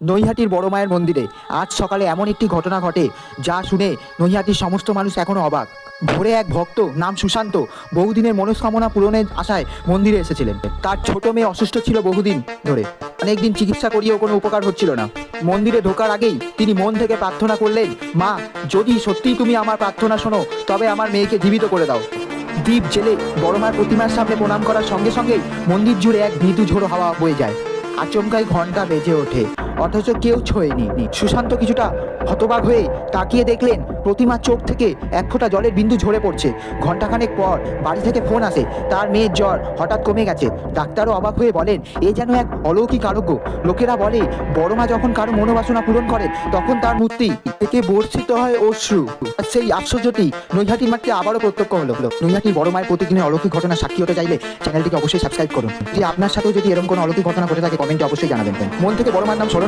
নৈহাটির বড় মায়ের মন্দিরে আজ সকালে এমন একটি ঘটনা ঘটে যা শুনে নৈহাটির সমস্ত মানুষ এখনো অবাক। ভোরে এক ভক্ত নাম সুশান্ত বহুদিনের মনস্কামনা পূরণের আশায় মন্দিরে এসেছিলেন। তার ছোট মেয়ে অসুস্থ ছিল বহুদিন ধরে, অনেকদিন চিকিৎসা করিয়েও কোনো উপকার হচ্ছিল না। মন্দিরে ঢোকার আগেই তিনি মন থেকে প্রার্থনা করলেন, মা, যদি সত্যিই তুমি আমার প্রার্থনা শোনো তবে আমার মেয়েকে জীবিত করে দাও। দ্বীপ জেলে বড় মার প্রতিমার সামনে প্রণাম করার সঙ্গে সঙ্গেই মন্দির জুড়ে এক মৃদু ঝোড়ো হাওয়া বয়ে যায়। আচমকাই ঘন্টা বেজে ওঠে, অথচ কেউ ছোঁয়নি। সুশান্ত কিছুটা হতবাক হয়ে তাকিয়ে দেখলেন প্রতিমার চোখ থেকে এক ফোঁটা জলের বিন্দু ঝরে পড়ছে। ঘন্টাখানেক পর বাড়ি থেকে ফোন আসে, তার মেয়ের জ্বর হঠাৎ কমে গেছে। ডাক্তারও অবাক হয়ে বলেন, এ যেন এক অলৌকিক আরোগ্য। লোকেরা বলে বড় মা যখন কারো মনোবাসনা পূরণ করেন তখন তার মূর্তি থেকে বর্ষিত হয় অশ্রু। আর সেই আশ্চর্যটি নৈহাটির মাঠে আবারও প্রত্যক্ষ হলো। নৈহাটির বড় মায়ের প্রতিদিনের অলৌকিক ঘটনা সাক্ষী হতে চাইলে চ্যানেলটিকে অবশ্যই সাবস্ক্রাইব করুন। যে আপনার সাথেও যদি এরকম কোনো অলৌকিক ঘটনা ঘটে থাকে কমেন্টে অবশ্যই জানাবেন। মন থেকে বড় মার নাম স্মরণ